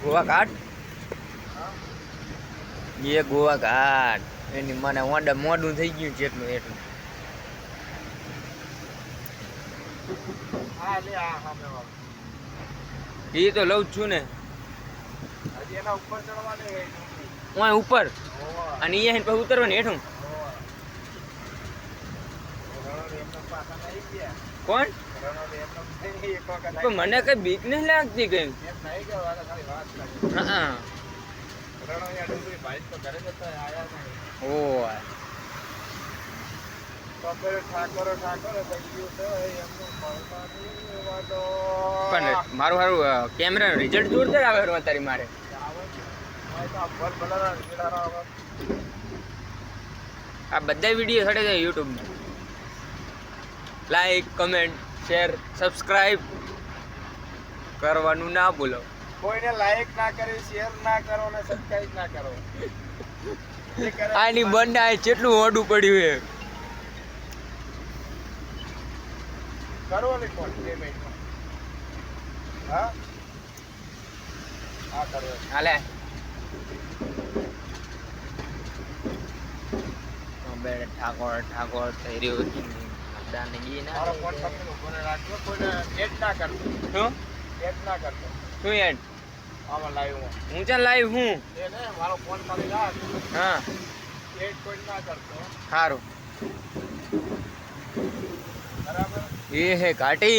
ગોવા ઘાટ એ ગોવા ઘાટ એની મને મોડું થઈ ગયું છે એટલું એટલું. એ તો લઉં જ છું ને. ઉપર અને અહીંયા પછી ઉતરવાનું હેઠું. કોણ મને કઈ બીક નહીં લાગતી કઈ. હા પણ મારું સારું કેમેરા રિઝલ્ટ જોરદાર આવે તારી મારે. આ બધા વિડીયો ચડે છે યુટ્યુબમાં. લાઈક કમેન્ટ શેર સબસ્ક્રાઇબ કરવાનું ના ભૂલો. કોઈને લાઈક ના કરે, શેર ના કરો ને સબસ્ક્રાઇબ ના કરો. આની બંને આ કેટલું ઓડું પડ્યું છે. કરો ને કોણ પેમેન્ટ હા હા કરો હાલે બે ઠાકોર ઠાકોર થઈ રહ્યું છે. મારો ફોન પકડી કોને રાખજો, કોઈને એડ ના કરતો. શું એડ ના કરતો? શું એડ? આમાં લાઈવ હું ચાલ લાઈવ હું એ ને મારો ફોન પકડી રાખ. હા એડ કોઈ ના કરતો. સારું બરાબર. ये है घाटी,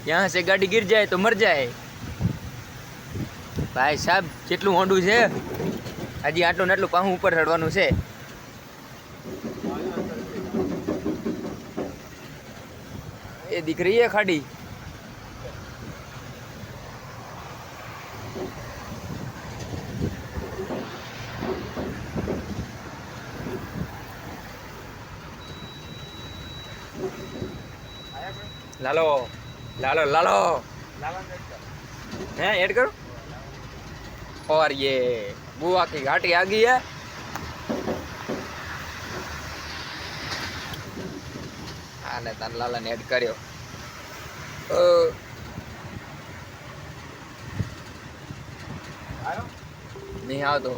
यहाँ से गाड़ी गिर जाए तो मर जाए. ભાઈ સાહેબ કેટલું ઊંડું છે. હજી આટલું ને આટલું પાહું ઉપર ચડવાનું છે. એ દીકરી એ ખાડી लालो लालो लालो हैं ऐड करो. और ये बुआ की घाटी आ गई है. आने तान लाला ने ऐड કર્યો. नहीं आवतो.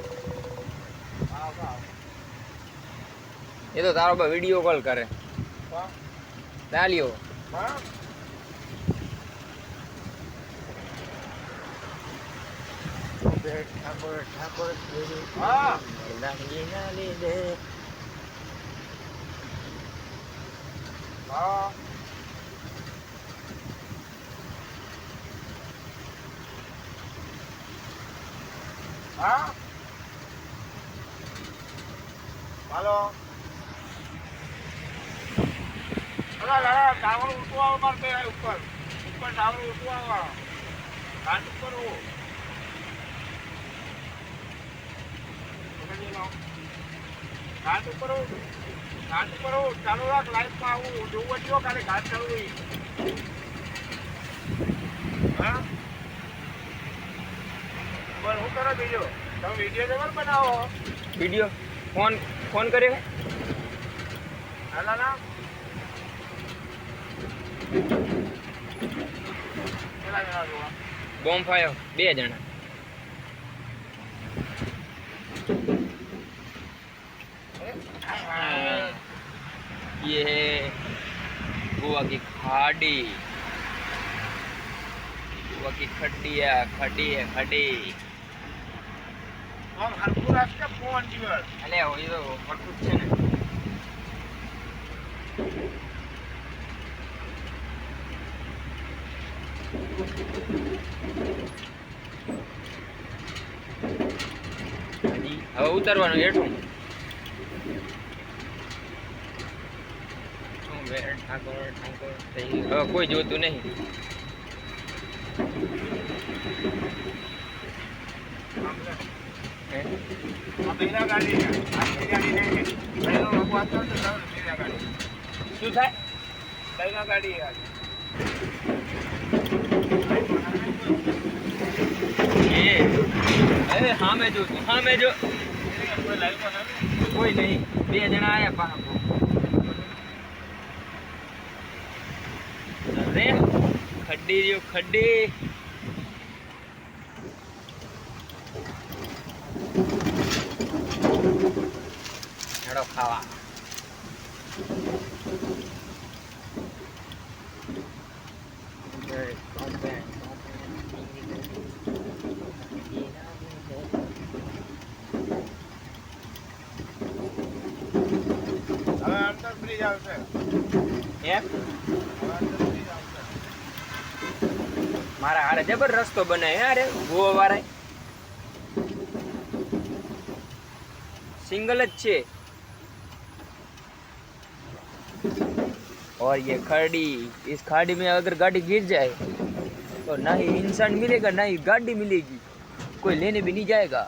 ये तो तारो पर वीडियो कॉल करे डालियो. ઠાકોર ઠાકોર હા લીધે હા હા હાલો ટાવર ઉઠવા મારતે ઉપર ઉપર ટાવર ઉઠવા ઘાટ ઉપર ઘાટ ઉપર ચાલુ રાખ. લાઈફમાં આવું જોવું જો કાલે ઘાટ ચાલુ હા બોલ હું કરો બીજો તમે વિડીયો જબર બનાવો. વિડીયો ફોન કરે હાલા ના કેટલા જણા જોવા બોમ્બ ફાયો 2 જણા. ये है गोवा की खाड़ी. गोवा की खड्डी है खड्डी. આમ હરકું રાખ કે ફોન દિવસ અલે એ તો પડતું જ છે ને. હવે ઉતરવાનું હેઠું. ઠાકોર ઠાકોર થઈ હવે કોઈ જોતું નહીં. શું થાય ગાડી અરે સામે જો કોઈ નહીં. 2 જણા આયા પાછા. અરે ખડ્ડી રહ્યો ખડ્ડી. ખાવા. હવે અંતર બ્રિજ આવશે. એમ હવે અંતર બ્રિજ આવશે. મારા હારે જબર રસ્તો બનાય યાર ગોવા વાળા सिंगल अच्छे और ये खड़ी इस खाड़ी में अगर गाड़ी गिर जाए तो ना ही इंसान मिलेगा ना ही गाड़ी मिलेगी कोई लेने भी नहीं जाएगा